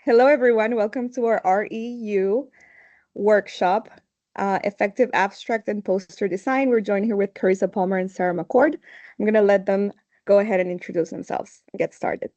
Hello, everyone. Welcome to our REU workshop, Effective Abstract and Poster Design. We're joined here with Karissa Palmer and Sarah McCord. I'm going to let them go ahead and introduce themselves and get started.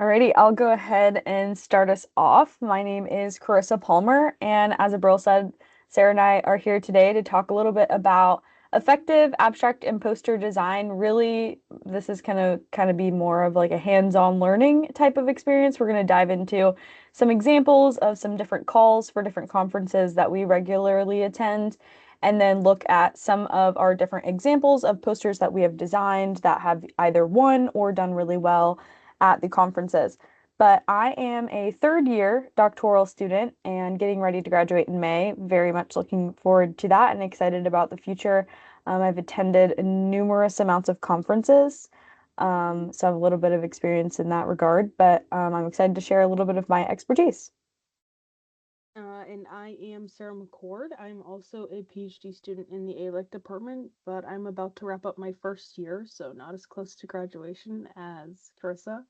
Alrighty, I'll go ahead and start us off. My name is Karissa Palmer, and as Abril said, Sarah and I are here today to talk a little bit about effective abstract and poster design. Really, this is gonna kind of be more of like a hands-on learning type of experience. We're gonna dive into some examples of some different calls for different conferences that we regularly attend, and then look at some of our different examples of posters that we have designed that have either won or done really well at the conferences. But I am a third year doctoral student and getting ready to graduate in May. Very much looking forward to that and excited about the future. I've attended numerous amounts of conferences, so I have a little bit of experience in that regard, but I'm excited to share a little bit of my expertise. And I am Sarah McCord. I'm also a PhD student in the ALEC department, but I'm about to wrap up my first year, so not as close to graduation as Karissa.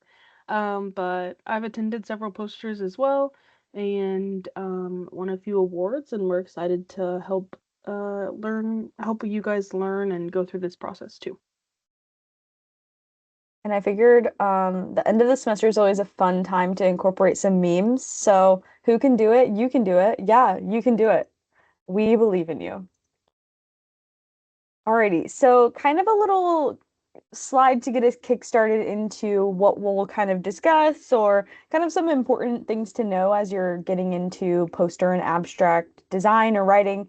But I've attended several posters as well and won a few awards, and we're excited to help you guys learn and go through this process too. And I figured the end of the semester is always a fun time to incorporate some memes. So who can do it? You can do it. Yeah, you can do it. We believe in you. Alrighty, so kind of a little slide to get us kickstarted into what we'll kind of discuss or kind of some important things to know as you're getting into poster and abstract design or writing.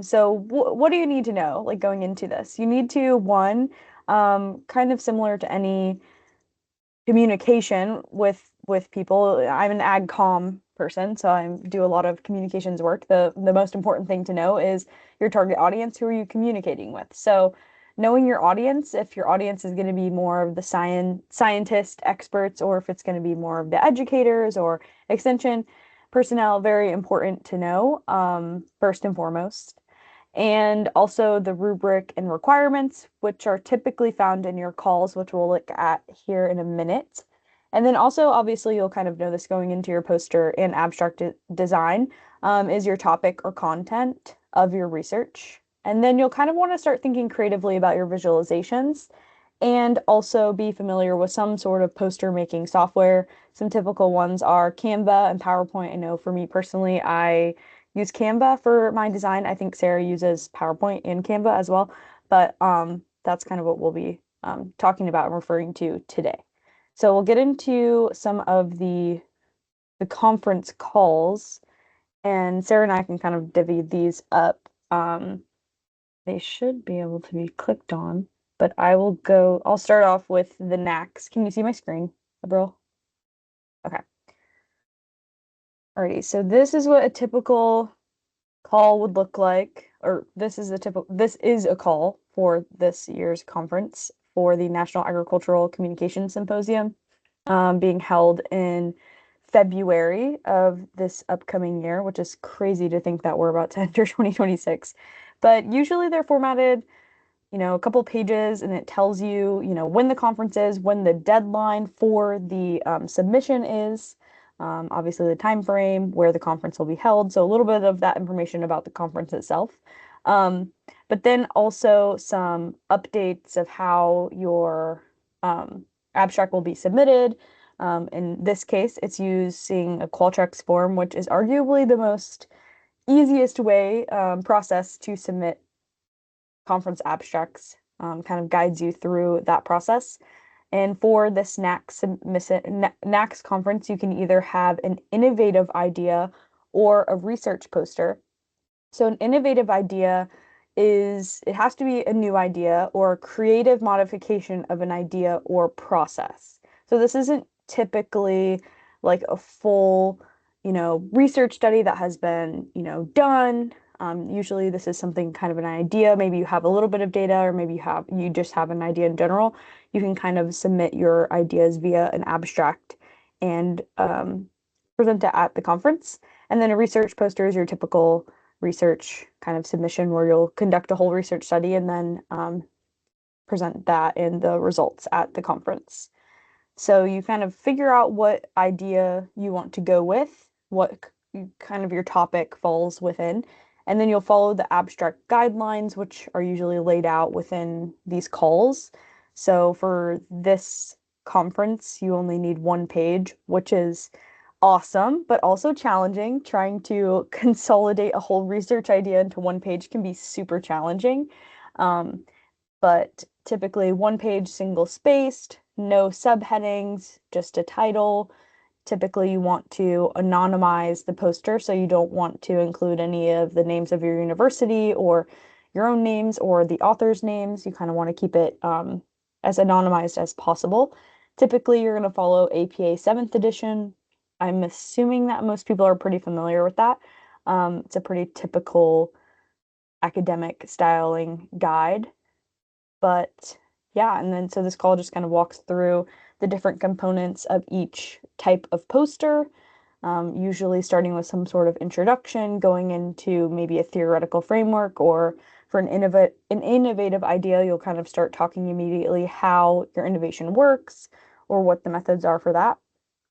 So what do you need to know like going into this? You need to, one, kind of similar to any communication with people. I'm an ag com person, so I do a lot of communications work. The most important thing to know is your target audience. Who are you communicating with? So knowing your audience, if your audience is going to be more of the scientist experts, or if it's going to be more of the educators or extension personnel, very important to know, first and foremost, and also the rubric and requirements, which are typically found in your calls, which we'll look at here in a minute. And then also, obviously, you'll kind of know this going into your poster and abstract design, is your topic or content of your research. And then you'll kind of want to start thinking creatively about your visualizations and also be familiar with some sort of poster making software. Some typical ones are Canva and PowerPoint. I know for me personally, I use Canva for my design. I think Sarah uses PowerPoint and Canva as well, but that's kind of what we'll be talking about and referring to today. So we'll get into some of the conference calls, and Sarah and I can kind of divvy these up. They should be able to be clicked on, but I'll start off with the NACs. Can you see my screen, Abril? Okay. Alrighty, so this is what a typical call would look like, or this is a call for this year's conference for the National Agricultural Communication Symposium, being held in February of this upcoming year, which is crazy to think that we're about to enter 2026. But usually they're formatted, a couple pages, and it tells you, when the conference is, when the deadline for the submission is, obviously the time frame, where the conference will be held. So a little bit of that information about the conference itself. But then also some updates of how your abstract will be submitted. In this case, it's using a Qualtrics form, which is arguably the most easiest way process to submit conference abstracts, kind of guides you through that process. And for this NACS conference, you can either have an innovative idea or a research poster. So an innovative idea it has to be a new idea or a creative modification of an idea or process. So this isn't typically like a full, research study that has been, done. Usually this is something kind of an idea. Maybe you have a little bit of data, or maybe you just have an idea in general. You can kind of submit your ideas via an abstract and present it at the conference. And then a research poster is your typical research kind of submission where you'll conduct a whole research study and then present that in the results at the conference. So you kind of figure out what idea you want to go with, what kind of your topic falls within, and then you'll follow the abstract guidelines, which are usually laid out within these calls. So for this conference, you only need one page, which is awesome, but also challenging. Trying to consolidate a whole research idea into one page can be super challenging. Um, but typically one page single spaced, no subheadings, just a title. Typically, you want to anonymize the poster, so you don't want to include any of the names of your university or your own names or the author's names. You kind of want to keep it as anonymized as possible. Typically, you're going to follow APA 7th edition. I'm assuming that most people are pretty familiar with that. It's a pretty typical academic styling guide. But yeah, and then so this call just kind of walks through the different components of each type of poster, usually starting with some sort of introduction, going into maybe a theoretical framework, or for an innovative idea, you'll kind of start talking immediately how your innovation works or what the methods are for that.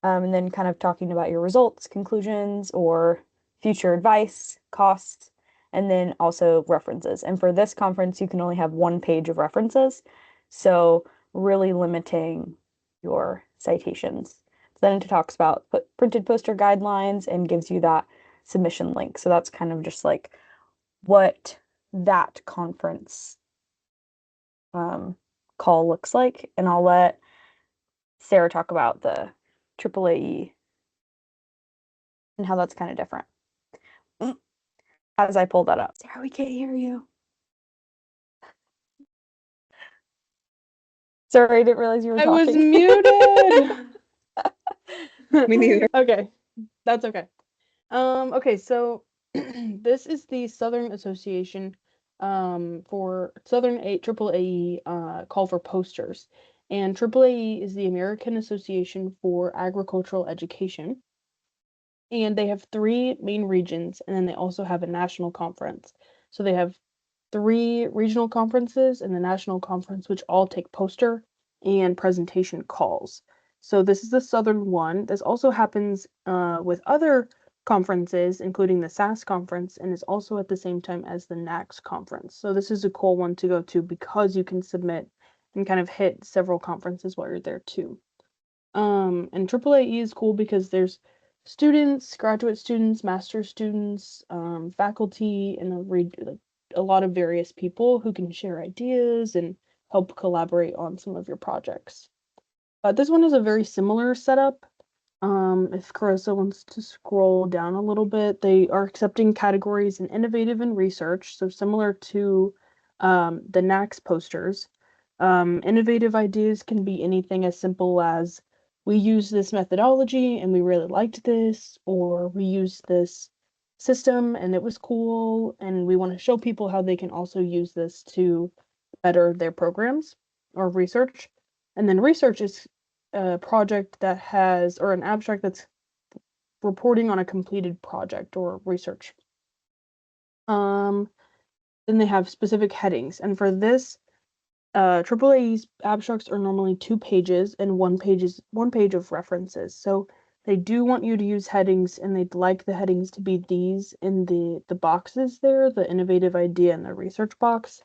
And then kind of talking about your results, conclusions, or future advice, costs, and then also references. And for this conference, you can only have one page of references, so really limiting your citations. Then it talks about printed poster guidelines and gives you that submission link. So that's kind of just like what that conference call looks like. And I'll let Sarah talk about the AAAE and how that's kind of different. As I pull that up. Sarah, we can't hear you. Sorry, I didn't realize you were I talking. was muted. Me neither. Okay, that's okay. Okay, so this is the Southern Association for Southern AAAE call for posters. And AAAE is the American Association for Agricultural Education. And they have 3 main regions, and then they also have a national conference. So they have 3 regional conferences and the national conference, which all take poster and presentation calls. So this is the Southern one. This also happens with other conferences, including the SAS conference, and is also at the same time as the NACS conference. So this is a cool one to go to because you can submit and kind of hit several conferences while you're there too. And AAAE is cool because there's students, graduate students, master's students, faculty, and a lot of various people who can share ideas and help collaborate on some of your projects. This one is a very similar setup. If Karissa wants to scroll down a little bit, they are accepting categories in innovative and research, so similar to the NACS posters. Innovative ideas can be anything as simple as we use this methodology and we really liked this, or we used this system and it was cool, and we want to show people how they can also use this to better their programs or research. And then research is a project that has, or an abstract that's reporting on a completed project or research. Then they have specific headings, and for this, AAA's abstracts are normally 2 pages, and one page of references. So they do want you to use headings, and they'd like the headings to be these in the boxes there, the innovative idea and the research box.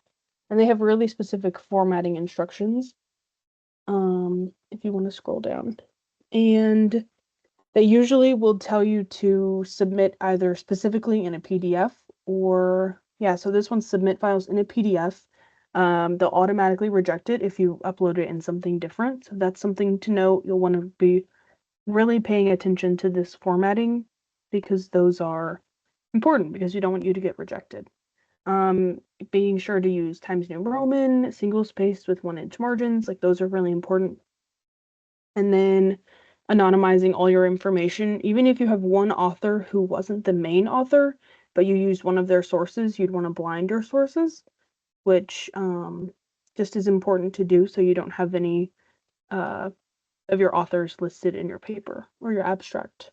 And they have really specific formatting instructions. If you want to scroll down. And they usually will tell you to submit either specifically in a PDF or, yeah, so this one's submit files in a PDF. They'll automatically reject it if you upload it in something different. So that's something to note. You'll want to be really paying attention to this formatting because those are important because you don't want you to get rejected. Being sure to use Times New Roman, single spaced with 1-inch margins, like those are really important. And then anonymizing all your information. Even if you have one author who wasn't the main author, but you used one of their sources, you'd want to blind your sources, which just is important to do so you don't have any of your authors listed in your paper or your abstract.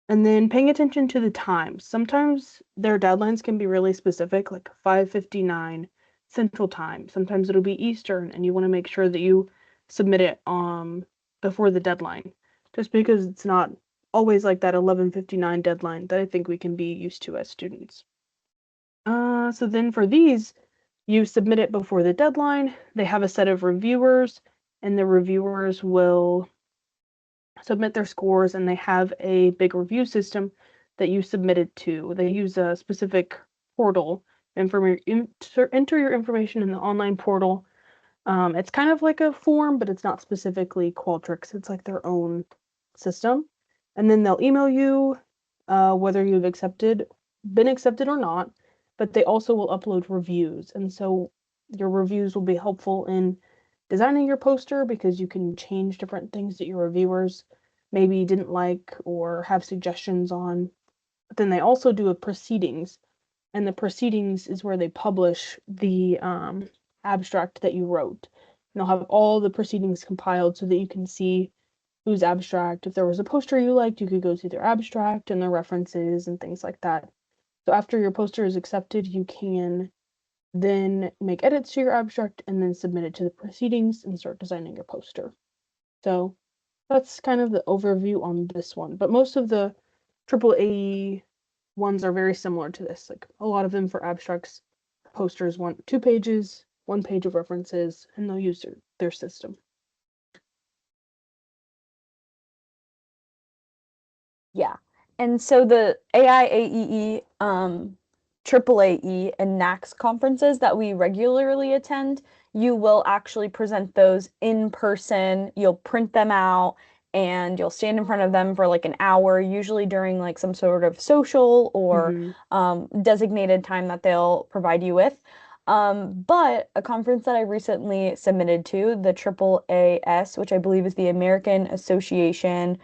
And then paying attention to the times. Sometimes their deadlines can be really specific, like 5:59 Central Time. Sometimes it'll be Eastern, and you want to make sure that you submit it before the deadline, just because it's not always like that 11:59 deadline that I think we can be used to as students. So then for these, you submit it before the deadline. They have a set of reviewers, and the reviewers will submit their scores, and they have a big review system that you submit it to. They use a specific portal. Enter your information in the online portal. It's kind of like a form, but it's not specifically Qualtrics. It's like their own system. And then they'll email you whether you've been accepted or not, but they also will upload reviews. And so your reviews will be helpful in designing your poster because you can change different things that your reviewers maybe didn't like or have suggestions on. But then they also do a proceedings, and the proceedings is where they publish the abstract that you wrote. And they'll have all the proceedings compiled so that you can see whose abstract. If there was a poster you liked, you could go see their abstract and their references and things like that. So after your poster is accepted, you can then make edits to your abstract and then submit it to the proceedings and start designing your poster. So that's kind of the overview on this one. But most of the AAA ones are very similar to this. Like a lot of them for abstracts, posters want 2 pages, 1 page of references, and they'll use their system. Yeah. And so the AIAEE, AAAE, and NACS conferences that we regularly attend, you will actually present those in person. You'll print them out and you'll stand in front of them for like an hour, usually during like some sort of social or designated time that they'll provide you with. But a conference that I recently submitted to, the AAAS, which I believe is the American Association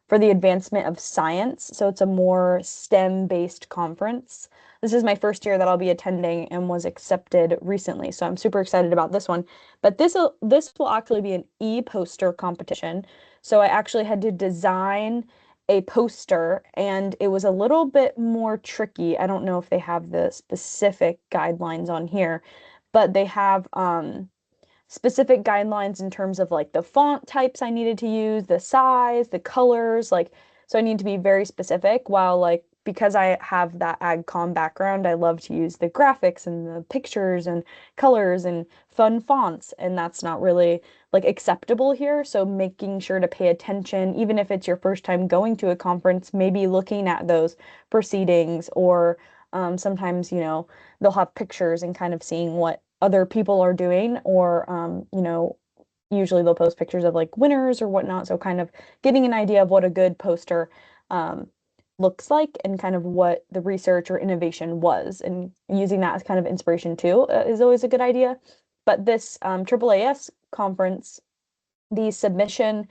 for the Advancement of Science. So it's a more STEM-based conference. This is my first year that I'll be attending and was accepted recently. So I'm super excited about this one. But this will actually be an e-poster competition. So I actually had to design a poster and it was a little bit more tricky. I don't know if they have the specific guidelines on here, but they have specific guidelines in terms of like the font types I needed to use, the size, the colors, like so I need to be very specific while like because I have that ag-com background, I love to use the graphics and the pictures and colors and fun fonts, and that's not really like acceptable here. So making sure to pay attention, even if it's your first time going to a conference, maybe looking at those proceedings or sometimes, they'll have pictures and kind of seeing what other people are doing or usually they'll post pictures of like winners or whatnot, so kind of getting an idea of what a good poster looks like and kind of what the research or innovation was, and using that as kind of inspiration too is always a good idea. But this AAAS conference, the submission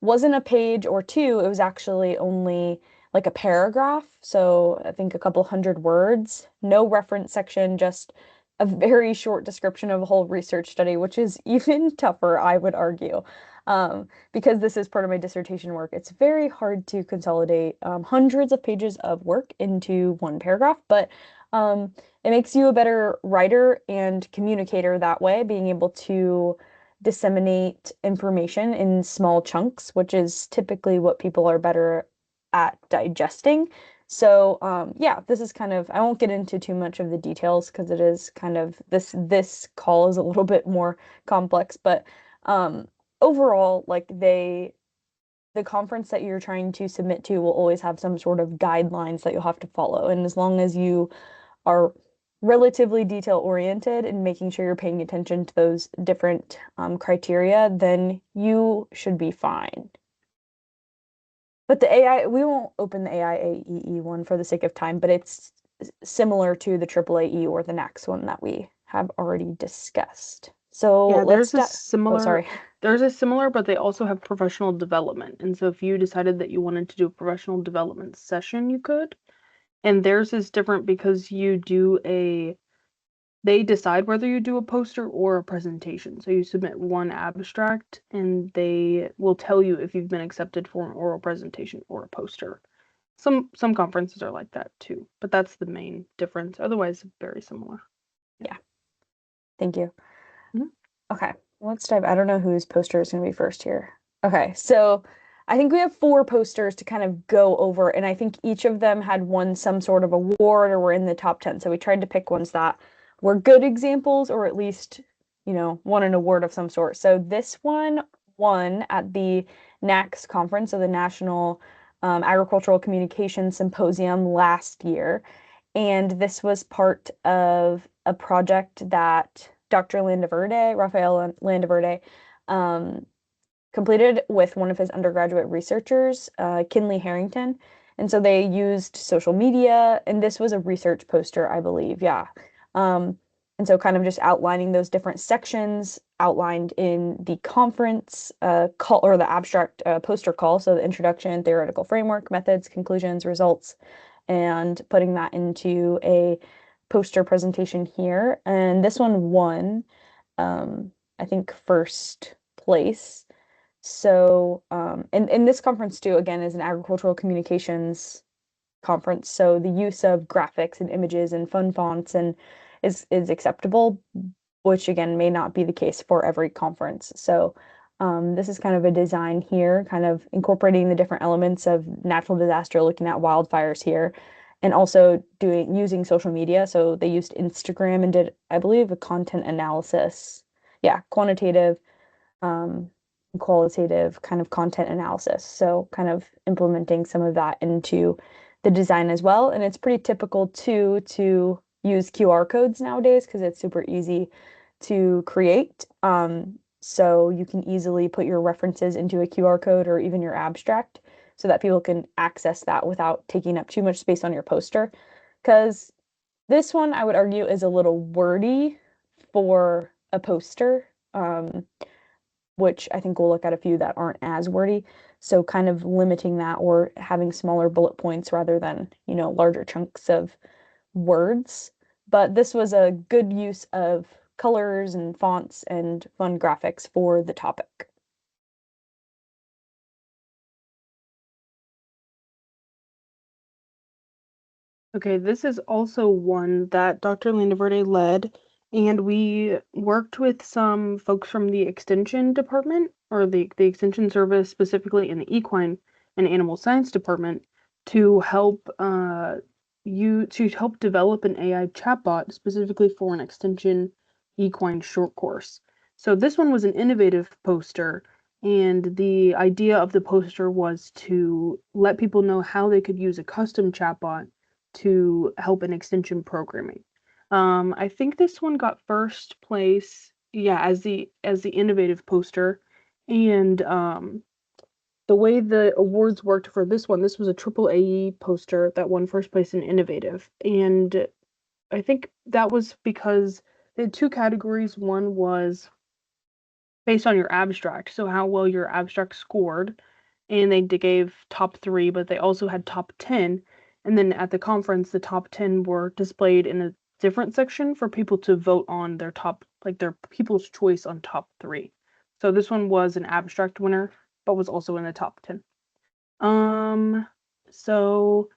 wasn't a page or two, it was actually only like a paragraph. So I think a couple hundred words, no reference section, just a very short description of a whole research study, which is even tougher, I would argue, because this is part of my dissertation work. It's very hard to consolidate hundreds of pages of work into one paragraph, but it makes you a better writer and communicator that way, being able to disseminate information in small chunks, which is typically what people are better at digesting. So yeah, this is kind of, I won't get into too much of the details because it is kind of this call is a little bit more complex, but overall, like the conference that you're trying to submit to will always have some sort of guidelines that you'll have to follow. And as long as you are relatively detail oriented and making sure you're paying attention to those different criteria, then you should be fine. But we won't open the AIAEE one for the sake of time, but it's similar to the AAAE or the NACS one that we have already discussed. So yeah, there's a similar. Oh, sorry. There's a similar, but they also have professional development. And so if you decided that you wanted to do a professional development session, you could. And theirs is different because they decide whether you do a poster or a presentation. So you submit one abstract and they will tell you if you've been accepted for an oral presentation or a poster. Some conferences are like that too, but that's the main difference. Otherwise, very similar. Yeah. Thank you. Mhm. Okay, let's dive. I don't know whose poster is going to be first here. Okay, so I think we have four posters to kind of go over, and I think each of them had won some sort of award or were in the top 10. So we tried to pick ones that were good examples or at least, won an award of some sort. So this one won at the NACS conference, so the National Agricultural Communication Symposium last year. And this was part of a project that Dr. Landaverde, Rafael Landaverde, um, completed with one of his undergraduate researchers, Kinley Harrington. And so they used social media, and this was a research poster, I believe. Yeah. Um, and so kind of just outlining those different sections outlined in the conference call or the abstract poster call. So the introduction, theoretical framework, methods, conclusions, results, and putting that into a poster presentation here. And this one won, I think, first place. So, and this conference too, again, is an agricultural communications conference. So the use of graphics and images and fun fonts and is acceptable, which again may not be the case for every conference. So this is kind of a design here, kind of incorporating the different elements of natural disaster, looking at wildfires here, and also using social media. So they used Instagram and did, I believe, a content analysis. Yeah, quantitative um, qualitative kind of content analysis. So kind of implementing some of that into the design as well. And it's pretty typical too to use QR codes nowadays because it's super easy to create. So you can easily put your references into a QR code or even your abstract so that people can access that without taking up too much space on your poster. Because this one, I would argue, is a little wordy for a poster. Which I think we'll look at a few that aren't as wordy. So kind of limiting that or having smaller bullet points rather than, larger chunks of words. But this was a good use of colors and fonts and fun graphics for the topic. Okay, this is also one that Dr. Landaverde led, and we worked with some folks from the Extension Department, or the Extension Service, specifically in the Equine and Animal Science Department, to help help develop an AI chatbot specifically for an Extension Equine short course. So this one was an innovative poster, and the idea of the poster was to let people know how they could use a custom chatbot to help in extension programming. I think this one got first place, yeah, as the innovative poster, and the way the awards worked for this one, this was a triple AE poster that won first place in innovative, and I think that was because they had two categories. One was based on your abstract, so how well your abstract scored, and they gave top 3, but they also had top 10. And then at the conference, the top 10 were displayed in a different section for people to vote on their top, like their people's choice on top 3. So this one was an abstract winner, but was also in the top 10. So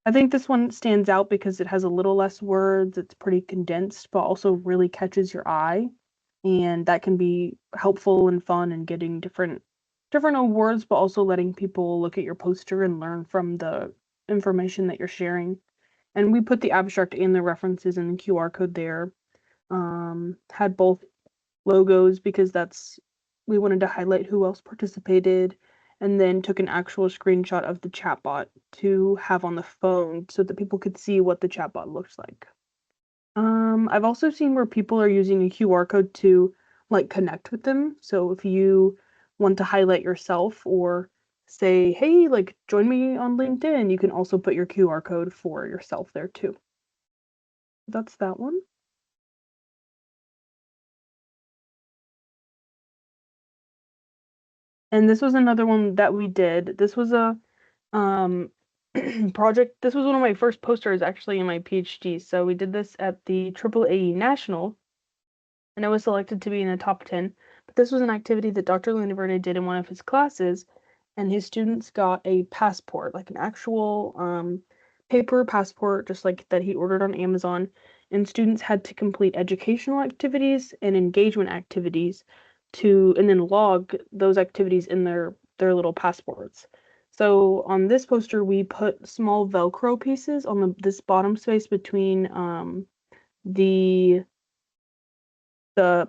I think this one stands out because it has a little less words, it's pretty condensed, but also really catches your eye. And that can be helpful and fun in getting different awards, but also letting people look at your poster and learn from the information that you're sharing. And we put the abstract and the references and the QR code there. Had both logos because we wanted to highlight who else participated, and then took an actual screenshot of the chatbot to have on the phone so that people could see what the chatbot looks like. I've also seen where people are using a QR code to like connect with them. So if you want to highlight yourself or say, hey, like join me on LinkedIn, you can also put your QR code for yourself there too. That's that one. And this was another one that we did. This was a project. This was one of my first posters actually in my PhD. So we did this at the AAAE National, and I was selected to be in the top 10. But this was an activity that Dr. Landaverde did in one of his classes, and his students got a passport, like an actual paper passport, just like that he ordered on Amazon. And students had to complete educational activities and engagement activities and then log those activities in their little passports. So on this poster, we put small Velcro pieces on this bottom space between the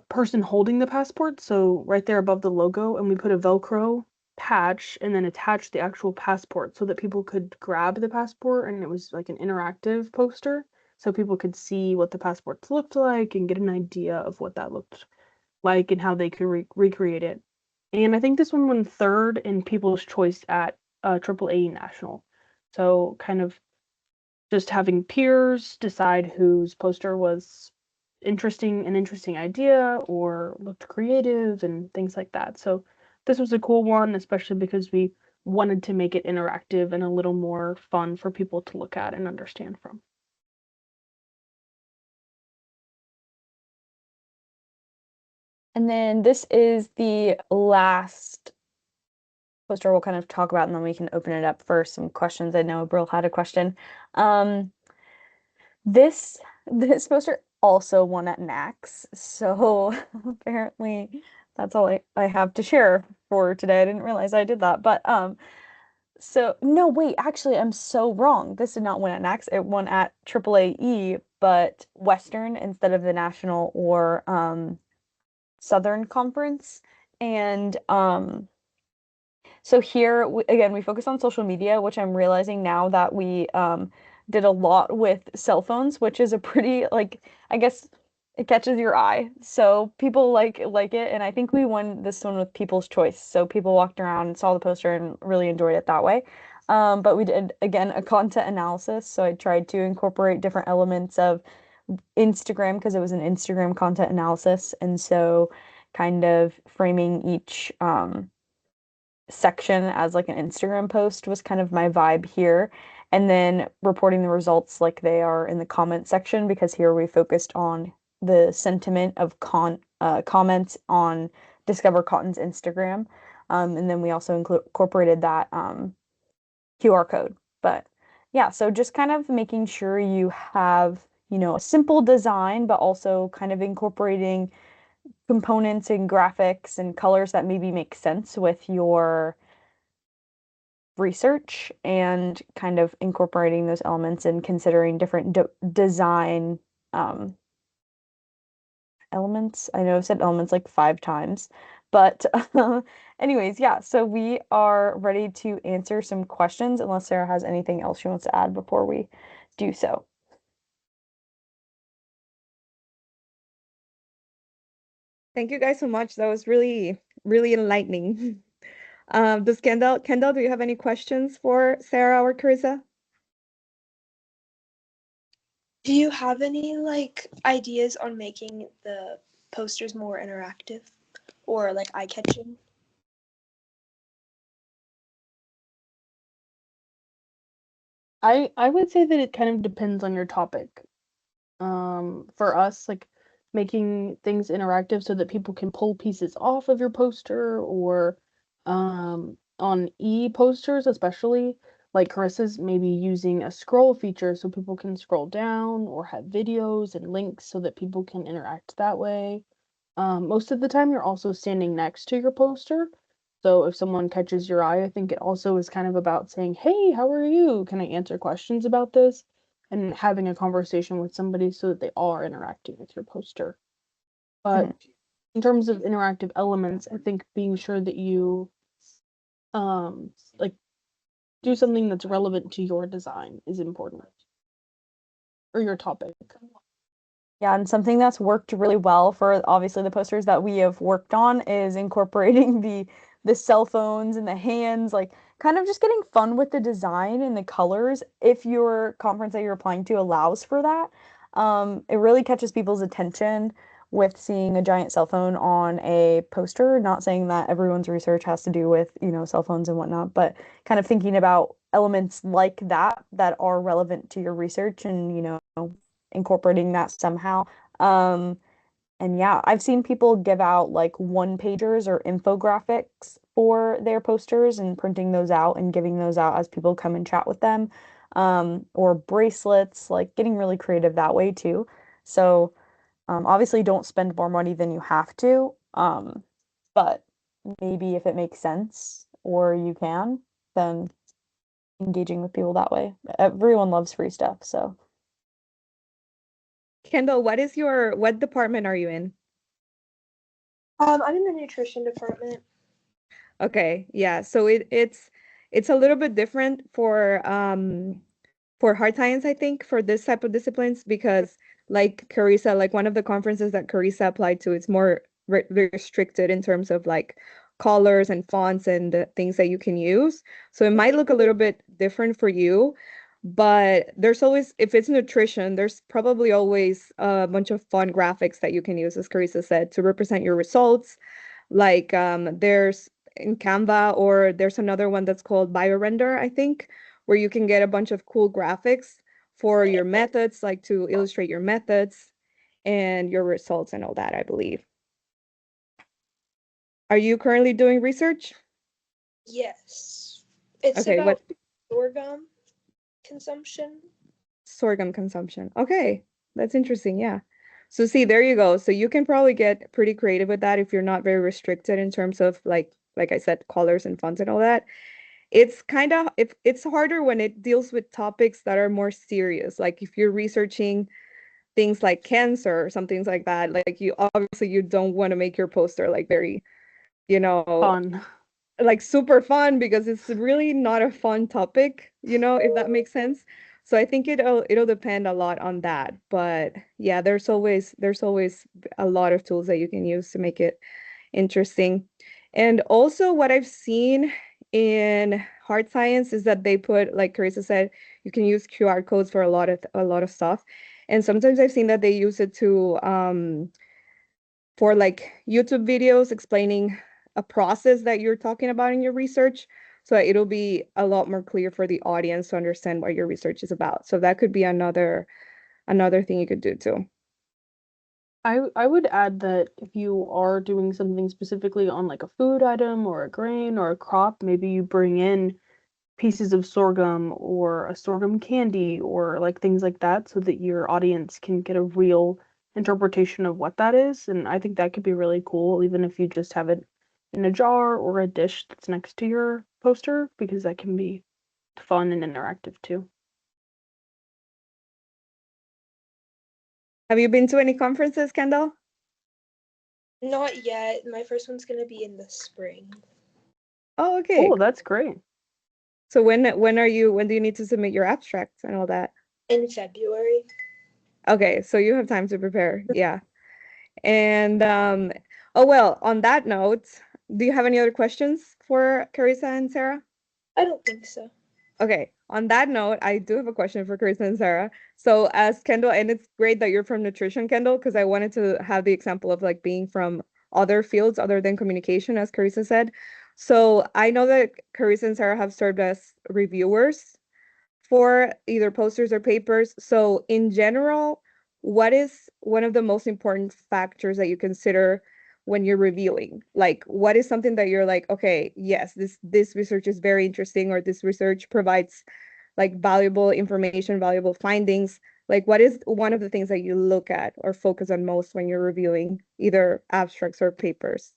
person holding the passport, so right there above the logo, and we put a Velcro patch and then attached the actual passport so that people could grab the passport, and it was like an interactive poster so people could see what the passports looked like and get an idea of what that looked like and how they could recreate it. And I think this one won third in People's Choice at AAA National. So kind of just having peers decide whose poster was an interesting idea or looked creative and things like that. So this was a cool one, especially because we wanted to make it interactive and a little more fun for people to look at and understand from. And then this is the last poster we'll kind of talk about, and then we can open it up for some questions. I know Brill had a question. This poster also won at NACS, so apparently that's all I have to share for today. I didn't realize I did that, but so no, wait, actually, I'm so wrong. This did not win at NACS. It won at AAAE, but Western instead of the National or Southern Conference. And so here, again, we focus on social media, which I'm realizing now that we did a lot with cell phones, which is a pretty, like, I guess it catches your eye. So people like it, and I think we won this one with People's Choice. So people walked around and saw the poster and really enjoyed it that way. But we did, again, a content analysis. So I tried to incorporate different elements of Instagram because it was an Instagram content analysis. And so kind of framing each section as like an Instagram post was kind of my vibe here. And then reporting the results like they are in the comment section, because here we focused on the sentiment of comments on Discover Cotton's Instagram. And then we also incorporated that QR code. But yeah, so just kind of making sure you have, a simple design, but also kind of incorporating components and graphics and colors that maybe make sense with your research, and kind of incorporating those elements and considering different design elements. I know I've said elements like 5 times, but anyways, yeah, so we are ready to answer some questions unless Sarah has anything else she wants to add before we do so. Thank you guys so much. That was really, really enlightening. Does Kendall, do you have any questions for Sarah or Karissa? Do you have any like ideas on making the posters more interactive or like eye-catching? I would say that it kind of depends on your topic. For us, like making things interactive so that people can pull pieces off of your poster, or on e-posters especially, like Carissa's maybe using a scroll feature so people can scroll down, or have videos and links so that people can interact that way. Most of the time you're also standing next to your poster. So if someone catches your eye, I think it also is kind of about saying, "Hey, how are you? Can I answer questions about this?" And having a conversation with somebody so that they are interacting with your poster. But in terms of interactive elements, I think being sure that you like do something that's relevant to your design is important, or your topic. Yeah, and something that's worked really well for obviously the posters that we have worked on is incorporating the cell phones and the hands, like kind of just getting fun with the design and the colors if your conference that you're applying to allows for that. It really catches people's attention with seeing a giant cell phone on a poster. Not saying that everyone's research has to do with, cell phones and whatnot, but kind of thinking about elements like that that are relevant to your research and, incorporating that somehow. And yeah, I've seen people give out like one pagers or infographics for their posters and printing those out and giving those out as people come and chat with them. Or bracelets, like getting really creative that way too. So obviously don't spend more money than you have to. but maybe if it makes sense or you can, then engaging with people that way. Everyone loves free stuff, so. Kendall, what department are you in? I'm in the nutrition department. Okay, yeah. So it's a little bit different for hard science, I think, for this type of disciplines because like Karissa, like one of the conferences that Karissa applied to, it's more restricted in terms of like colors and fonts and the things that you can use. So it might look a little bit different for you, but there's always, if it's nutrition, there's probably always a bunch of fun graphics that you can use, as Karissa said, to represent your results. Like there's in Canva, or there's another one that's called BioRender, I think, where you can get a bunch of cool graphics for your methods, like to illustrate your methods and your results and all that, I believe. Are you currently doing research? Yes. It's Okay, what about sorghum consumption. sorghum consumption? Okay, that's interesting. Yeah. So see, there you go. So you can probably get pretty creative with that if you're not very restricted in terms of like I said, colors and fonts and all that. It's kind of it's harder when it deals with topics that are more serious. Like if you're researching things like cancer or some things like that, like you obviously you don't want to make your poster like very, you know, Fun. like super fun because it's really not a fun topic, if that makes sense. So I think it'll depend a lot on that. But yeah, there's always a lot of tools that you can use to make it interesting. And also what I've seen in hard science is that they put, like Carissa said, you can use QR codes for a lot of stuff. And sometimes I've seen that they use it to for like YouTube videos explaining a process that you're talking about in your research. So it'll be a lot more clear for the audience to understand what your research is about. So that could be another thing you could do too. I would add that if you are doing something specifically on like a food item or a grain or a crop, maybe you bring in pieces of sorghum or a sorghum candy or like things like that so that your audience can get a real interpretation of what that is. And I think that could be really cool, even if you just have it in a jar or a dish that's next to your poster, because that can be fun and interactive too. Have you been to any conferences, Kendall? Not yet. My first one's gonna be in the spring. Oh, okay. Oh, that's great. So when do you need to submit your abstracts and all that? In February. Okay, so you have time to prepare. Yeah. And oh well, on that note, do you have any other questions for Carissa and Sarah? I don't think so. Okay, on that note, I do have a question for Carissa and Sarah. So as Kendall, and it's great that you're from nutrition, Kendall, because I wanted to have the example of like being from other fields other than communication, as Carissa said. So I know that Carissa and Sarah have served as reviewers for either posters or papers. So in general, what is one of the most important factors that you consider when you're reviewing? Like, what is something that you're like, okay, yes, this research is very interesting, or this research provides like valuable information, valuable findings. Like, what is one of the things that you look at or focus on most when you're reviewing either abstracts or papers?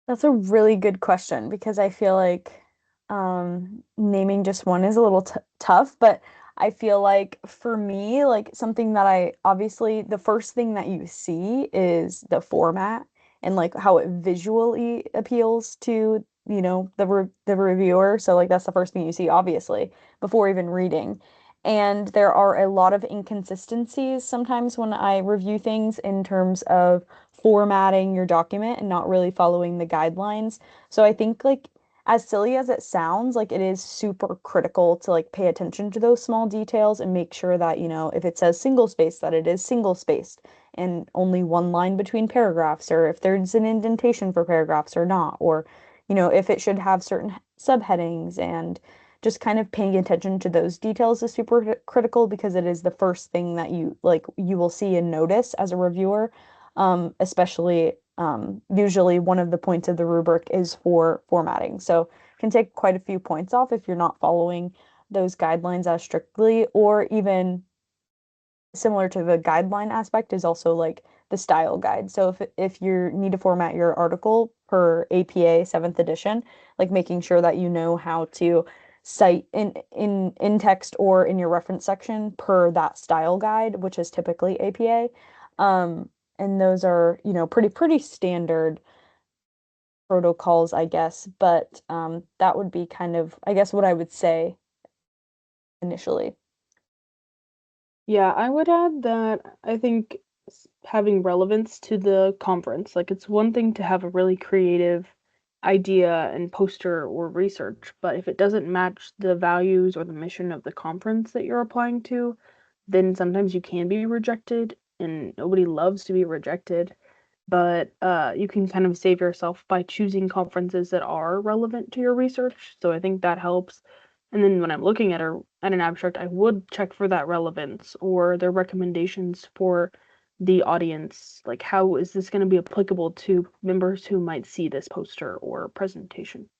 That's a really good question because I feel like naming just one is a little t tough, but I feel like for me, like something that I obviously the first thing that you see is the format and like how it visually appeals to, the reviewer. So like that's the first thing you see, obviously, before even reading. And there are a lot of inconsistencies sometimes when I review things in terms of formatting your document and not really following the guidelines. So I think like as silly as it sounds, like it is super critical to like pay attention to those small details and make sure that, if it says single space, that it is single spaced and only one line between paragraphs, or if there's an indentation for paragraphs or not, or, if it should have certain subheadings, and just kind of paying attention to those details is super critical because it is the first thing that you will see and notice as a reviewer. Especially usually one of the points of the rubric is for formatting. So it can take quite a few points off if you're not following those guidelines as strictly, or even similar to the guideline aspect is also like the style guide. So if you need to format your article per APA 7th edition, like making sure that you know how to cite in text or in your reference section per that style guide, which is typically APA. And those are, pretty standard protocols, I guess. But that would be kind of, I guess, what I would say initially. Yeah, I would add that I think having relevance to the conference, like it's one thing to have a really creative idea and poster or research, but if it doesn't match the values or the mission of the conference that you're applying to, then sometimes you can be rejected, and nobody loves to be rejected. But you can kind of save yourself by choosing conferences that are relevant to your research. So I think that helps. And then when I'm looking at an abstract, I would check for that relevance or their recommendations for the audience. Like, how is this going to be applicable to members who might see this poster or presentation?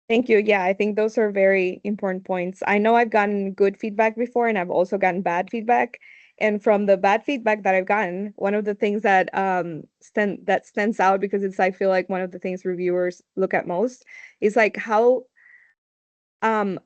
Thank you. Yeah, I think those are very important points. I know I've gotten good feedback before, and I've also gotten bad feedback. And from the bad feedback that I've gotten, one of the things that stands out, because it's, I feel like, one of the things reviewers look at most, is like how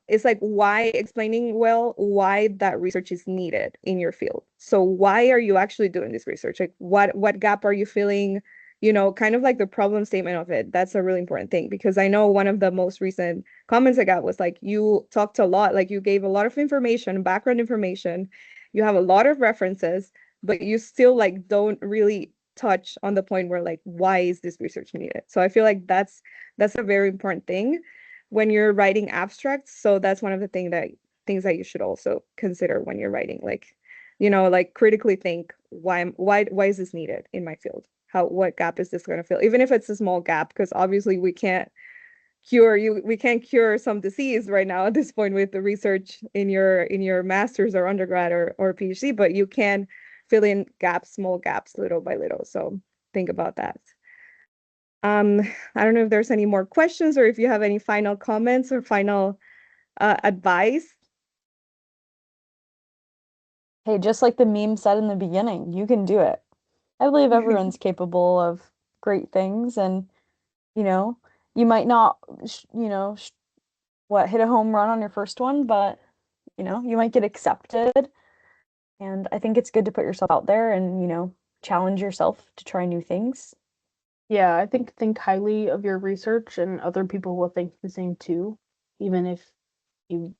it's like why explaining well why that research is needed in your field. So why are you actually doing this research? Like what gap are you filling? Kind of like the problem statement of it. That's a really important thing, because I know one of the most recent comments I got was like, you talked a lot, like you gave a lot of information, background information, you have a lot of references, but you still like don't really touch on the point where like, why is this research needed? So I feel like that's a very important thing when you're writing abstracts. So that's one of the things that you should also consider when you're writing, like, like critically think, why is this needed in my field? What gap is this going to fill? Even if it's a small gap, because obviously we can't cure some disease right now at this point with the research in your master's or undergrad or PhD, but you can fill in gaps, small gaps, little by little. So think about that. I don't know if there's any more questions or if you have any final comments or final advice. Hey, just like the meme said in the beginning, you can do it. I believe everyone's capable of great things, and you know, you might not, hit a home run on your first one, but you might get accepted. And I think it's good to put yourself out there and, challenge yourself to try new things. Yeah, I think highly of your research, and other people will think the same too, even if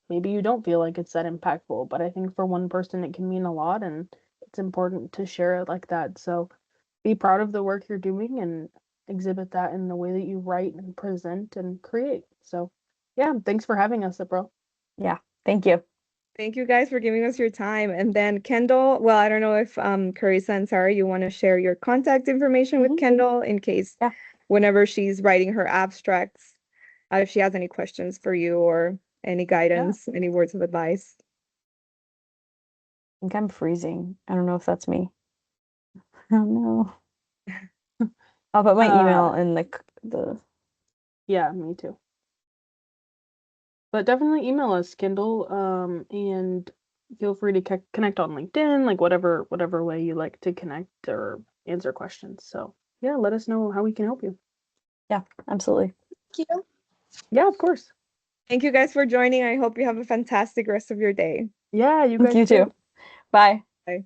maybe you don't feel like it's that impactful. But I think for one person it can mean a lot, and it's important to share it like that. So be proud of the work you're doing and exhibit that in the way that you write and present and create. So yeah, thanks for having us, April. Yeah, thank you. Thank you guys for giving us your time. And then Kendall, well, I don't know if Karissa and Sarah, you want to share your contact information with Kendall in case whenever she's writing her abstracts, if she has any questions for you or any guidance, any words of advice. I think I'm freezing. I don't know if that's me. I don't know. I'll put my email in the. Yeah, me too. But definitely email us, Kendall, and feel free to connect on LinkedIn, like whatever way you like to connect or answer questions. So yeah, let us know how we can help you. Yeah, absolutely. Thank you. Yeah, of course. Thank you guys for joining. I hope you have a fantastic rest of your day. Yeah, you guys You too. Bye. Bye.